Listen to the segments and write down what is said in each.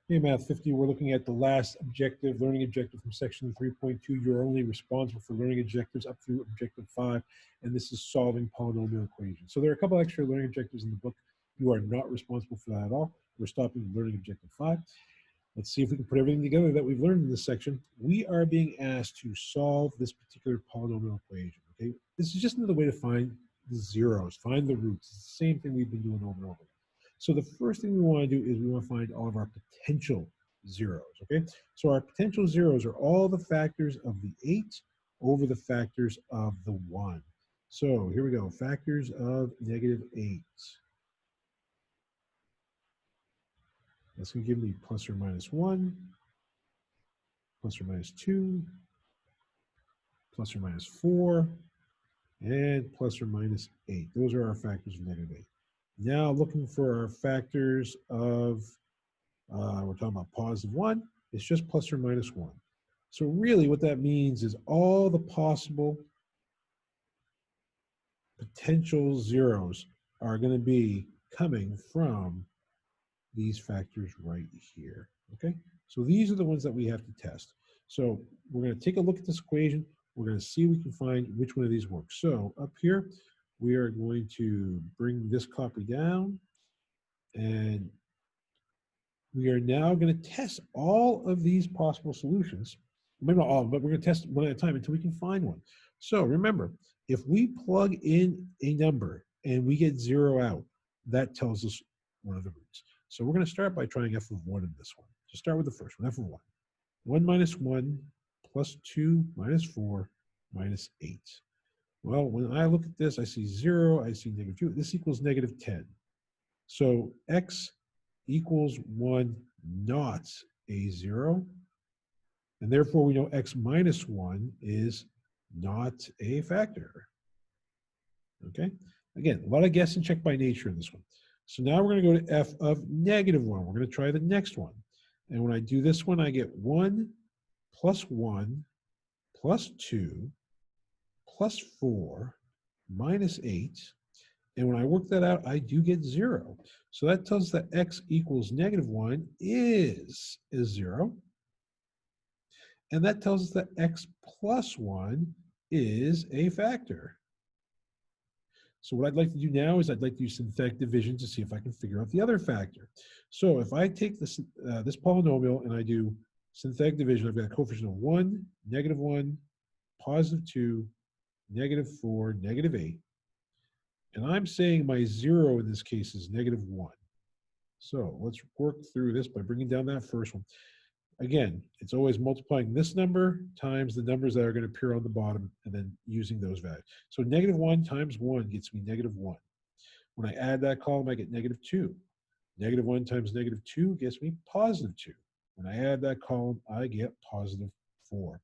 Hey, Math 50, we're looking at the last objective, learning objective from section 3.2. You're only responsible for learning objectives up through objective 5, and this is solving polynomial equations. So there are a couple extra learning objectives in the book. You are not responsible for that at all. We're stopping learning objective 5. Let's see if we can put everything together that we've learned in this section. We are being asked to solve this particular polynomial equation, okay? This is just another way to find the zeros, find the roots. It's the same thing we've been doing over and over again. So the first thing we want to do is we want to find all of our potential zeros, okay? So our potential zeros are all the factors of the 8 over the factors of the 1. So here we go, factors of -8. That's going to give me plus or minus 1, plus or minus 2, plus or minus 4, and plus or minus 8. Those are our factors of -8. Now looking for our factors of, we're talking about positive 1, it's just plus or minus 1. So really what that means is all the possible potential zeros are going to be coming from these factors right here, okay? So these are the ones that we have to test. So we're going to take a look at this equation. We're going to see if we can find which one of these works. So up here, we are going to bring this copy down, and we are now going to test all of these possible solutions. Maybe not all, but we're going to test one at a time until we can find one. So remember, if we plug in a number and we get 0 out, that tells us one of the roots. So we're going to start by trying f of 1 in this one. So start with the first one, f of 1. 1 minus 1 plus 2 minus 4 minus 8. Well, when I look at this, I see 0, I see -2. This equals -10. So x equals 1, not a 0. And therefore, we know x minus 1 is not a factor. Okay? Again, a lot of guess and check by nature in this one. So now we're going to go to f of -1. We're going to try the next one. And when I do this one, I get 1 plus 1 plus 2 plus 4 minus 8. And when I work that out, I do get 0. So that tells us that x equals -1 is 0. And that tells us that x plus 1 is a factor. So what I'd like to do now is I'd like to use synthetic division to see if I can figure out the other factor. So if I take this, this polynomial and I do synthetic division, I've got a coefficient of 1, -1, +2, -4, -8. And I'm saying my 0 in this case is -1. So let's work through this by bringing down that first one. Again, it's always multiplying this number times the numbers that are going to appear on the bottom and then using those values. So -1 times 1 gets me -1. When I add that column, I get -2. -1 times -2 gets me +2. When I add that column, I get +4.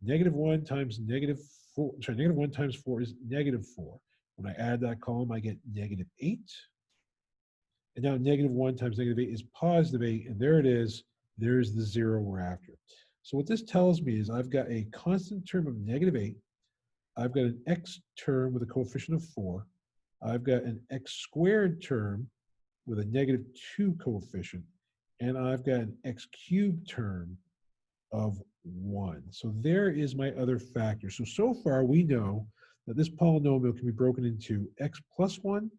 -1 times -4, sorry, -1 times 4 is -4. When I add that column, I get -8. And now -1 times -8 is +8, and there it is. There's the 0 we're after. So what this tells me is I've got a constant term of -8. I've got an x term with a coefficient of 4. I've got an x squared term with a -2 coefficient. And I've got an x cubed term of 1. So there is my other factor. So far we know that this polynomial can be broken into x plus 1.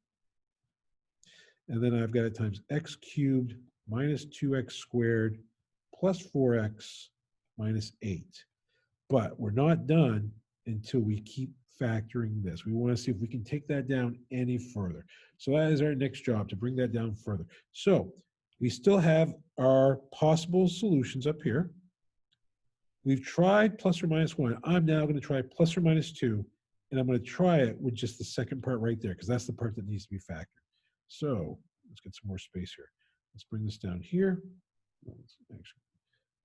And then I've got it times x cubed minus 2x squared plus 4x minus 8. But we're not done until we keep factoring this. We want to see if we can take that down any further. So that is our next job, to bring that down further. So we still have our possible solutions up here. We've tried plus or minus 1. I'm now going to try plus or minus 2, and I'm going to try it with just the second part right there, because that's the part that needs to be factored. So let's get some more space here. Let's bring this down here. Let's actually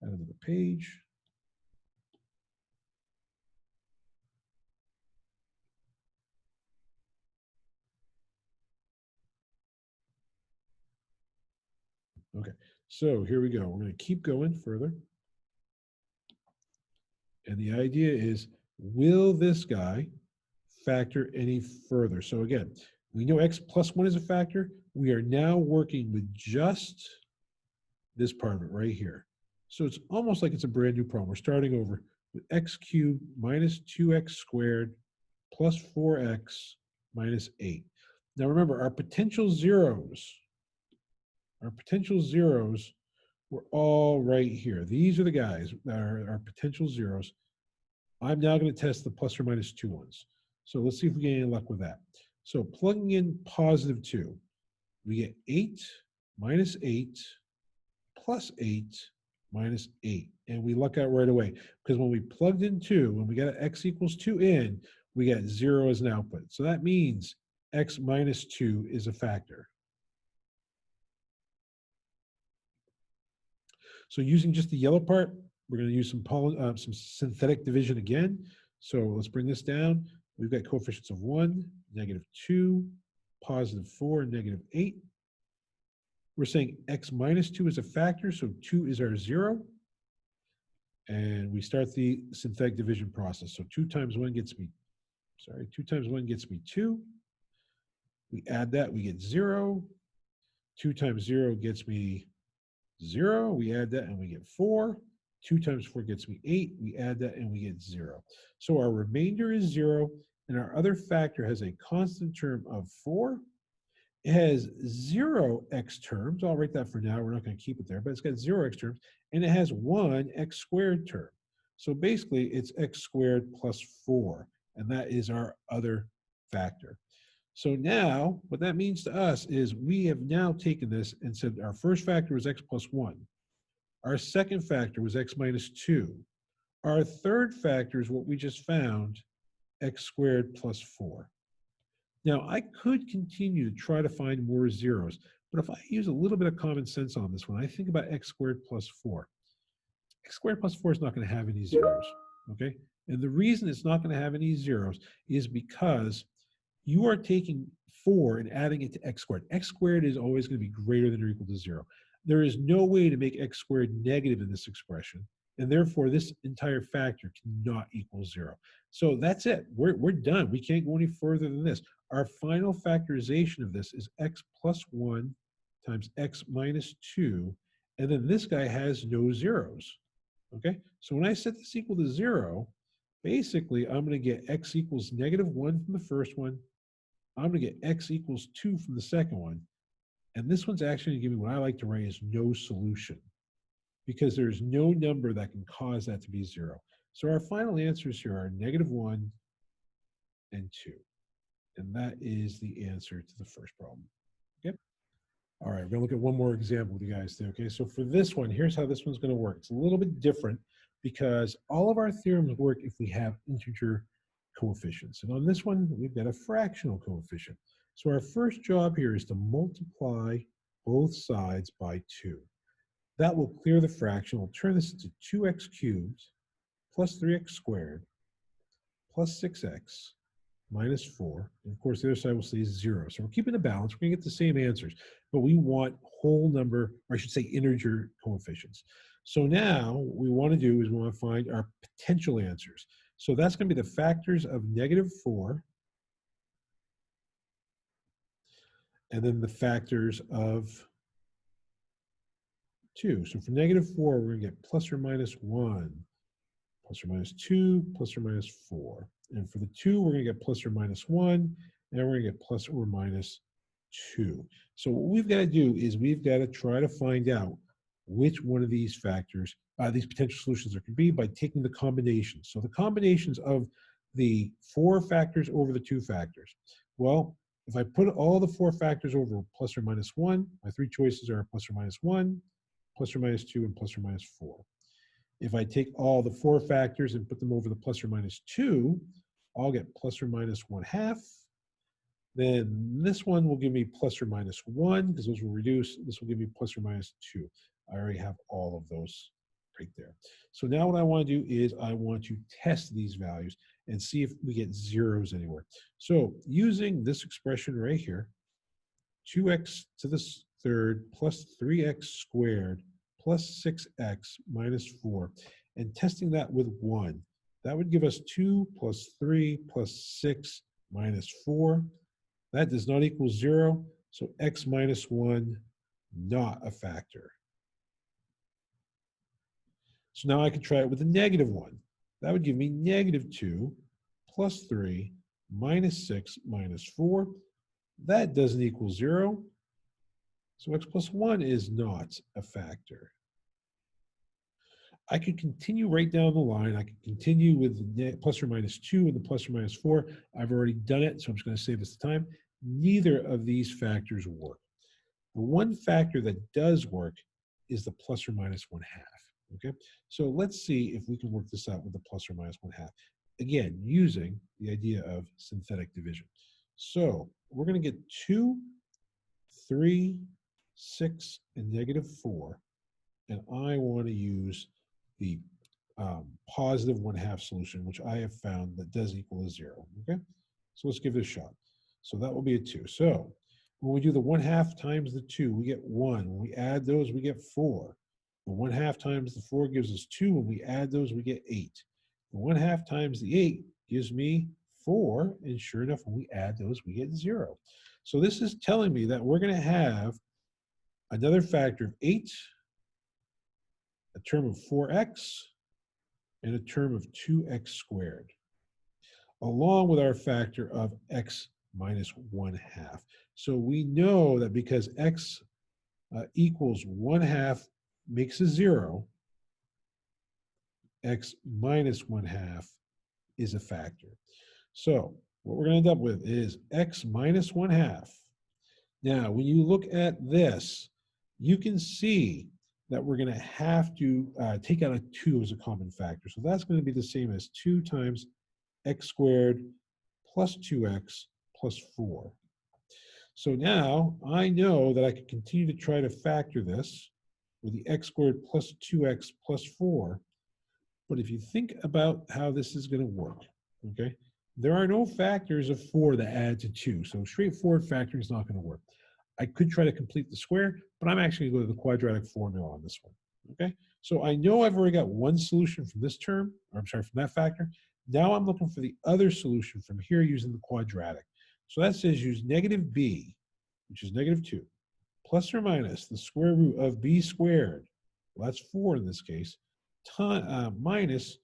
add another page. Okay, so here we go. We're going to keep going further. And the idea is, will this guy factor any further? So again, we know x plus 1 is a factor. We are now working with just this part of it right here. So it's almost like it's a brand new problem. We're starting over with x cubed minus 2x squared plus 4x minus 8. Now remember, our potential zeros were all right here. These are the guys that are our potential zeros. I'm now going to test the plus or minus 2 ones. So let's see if we get any luck with that. So plugging in positive 2, we get 8 minus 8 plus 8 minus 8. And we luck out right away because when we plugged in 2, when we got x equals 2 in, we got 0 as an output. So that means x minus 2 is a factor. So using just the yellow part, we're going to use some synthetic division again. So let's bring this down. We've got coefficients of 1, negative 2, positive 4, negative 8. We're saying x minus 2 is a factor, so 2 is our 0. And we start the synthetic division process. So 2 times 1 gets me 2. We add that, we get 0. 2 times 0 gets me 0. We add that and we get 4. 2 times 4 gets me 8. We add that and we get 0. So our remainder is 0, and our other factor has a constant term of 4. It has 0 x terms. I'll write that for now. We're not going to keep it there, but it's got 0 x terms, and it has 1 x squared term. So basically, it's x squared plus 4, and that is our other factor. So now, what that means to us is we have now taken this and said our first factor was x plus 1. Our second factor was x minus 2. Our third factor is what we just found, x squared plus 4. Now, I could continue to try to find more zeros, but if I use a little bit of common sense on this one, I think about x squared plus 4. X squared plus 4 is not going to have any zeros, okay? And the reason it's not going to have any zeros is because you are taking 4 and adding it to x squared. X squared is always going to be greater than or equal to 0. There is no way to make x squared negative in this expression, and therefore this entire factor cannot equal 0. So that's it. We're done. We can't go any further than this. Our final factorization of this is x plus 1 times x minus 2, and then this guy has no zeros. Okay, so when I set this equal to 0, basically I'm going to get x equals negative 1 from the first one. I'm going to get x equals 2 from the second one. And this one's actually going to give me what I like to write as no solution, because there's no number that can cause that to be 0. So our final answers here are negative 1 and 2. And that is the answer to the first problem. Okay. All right, we're going to look at one more example with you guys today. Okay, so for this one, here's how this one's going to work. It's a little bit different because all of our theorems work if we have integer coefficients. And on this one, we've got a fractional coefficient. So our first job here is to multiply both sides by 2. That will clear the fraction. We'll turn this into 2x cubed plus 3x squared plus 6x minus 4. And of course, the other side will stay 0. So we're keeping the balance. We're going to get the same answers, but we want whole number, or I should say integer coefficients. So now what we want to do is we want to find our potential answers. So that's going to be the factors of negative 4 and then the factors of 2. So for negative 4, we're going to get plus or minus 1, plus or minus 2, plus or minus 4. And for the 2, we're going to get plus or minus 1, and we're going to get plus or minus 2. So what we've got to do is we've got to try to find out which one of these factors, these potential solutions there could be by taking the combinations. So the combinations of the 4 factors over the 2 factors. Well, if I put all the 4 factors over plus or minus 1, my 3 choices are plus or minus 1, plus or minus 2, and plus or minus 4. If I take all the 4 factors and put them over the plus or minus 2, I'll get plus or minus 1/2. Then this one will give me plus or minus 1, because those will reduce. This will give me plus or minus 2. I already have all of those right there. So now what I want to do is I want to test these values and see if we get zeros anywhere. So using this expression right here, 2x to the third plus 3x squared plus 6x minus 4, and testing that with 1. That would give us 2 plus 3 plus 6 minus 4. That does not equal 0, so x minus 1, not a factor. So now I can try it with a negative 1. That would give me negative 2 plus 3 minus 6 minus 4. That doesn't equal 0. So x plus 1 is not a factor. I could continue right down the line. I could continue with the plus or minus 2 and the plus or minus 4. I've already done it, so I'm just going to save us the time. Neither of these factors work. The one factor that does work is the plus or minus 1/2. Okay, so let's see if we can work this out with the plus or minus 1/2. Again, using the idea of synthetic division. So we're going to get 2, 3, 6, and negative 4. And I want to use the positive 1/2 solution, which I have found that does equal a 0. Okay, so let's give it a shot. So that will be a 2. So when we do the 1/2 times the 2, we get 1. When we add those, we get 4. The 1/2 times the 4 gives us 2. When we add those, we get 8. The 1/2 times the 8 gives me 4. And sure enough, when we add those, we get 0. So this is telling me that we're going to have another factor of 8, a term of 4x, and a term of 2x squared, along with our factor of x minus 1/2. So we know that because x equals 1/2 makes a 0, x minus 1/2 is a factor. So what we're going to end up with is x minus 1/2. Now, when you look at this, you can see that we're going to have to take out a 2 as a common factor. So that's going to be the same as 2 times x squared plus 2x plus 4. So now I know that I can continue to try to factor this with the x squared plus 2x plus 4. But if you think about how this is going to work, okay, there are no factors of 4 that add to 2. So straightforward factoring is not going to work. I could try to complete the square, but I'm actually going to go to the quadratic formula on this one. Okay, so I know I've already got one solution from this term, or I'm sorry, from that factor. Now I'm looking for the other solution from here using the quadratic. So that says use negative b, which is negative 2, plus or minus the square root of b squared, well, that's 4 in this case, minus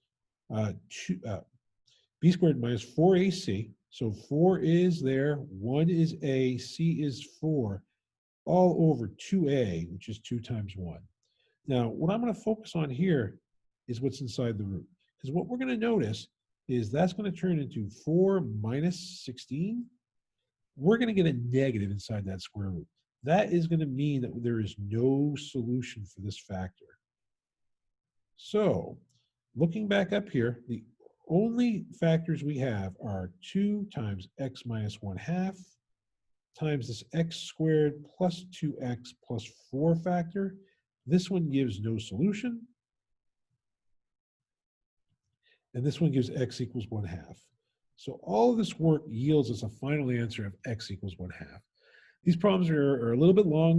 b squared minus 4ac. So 4 is there, 1 is a, c is 4, all over 2a, which is 2 times 1. Now, what I'm going to focus on here is what's inside the root. Because what we're going to notice is that's going to turn into 4 minus 16. We're going to get a negative inside that square root. That is going to mean that there is no solution for this factor. So, looking back up here, the only factors we have are 2 times x minus 1/2 times this x squared plus 2x plus 4 factor. This one gives no solution. And this one gives x equals 1/2. So all of this work yields us a final answer of x equals 1/2. These problems are a little bit long.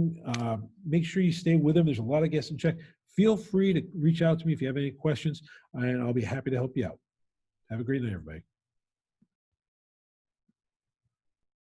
Make sure you stay with them. There's a lot of guess and check. Feel free to reach out to me if you have any questions, and I'll be happy to help you out. Have a great night, everybody.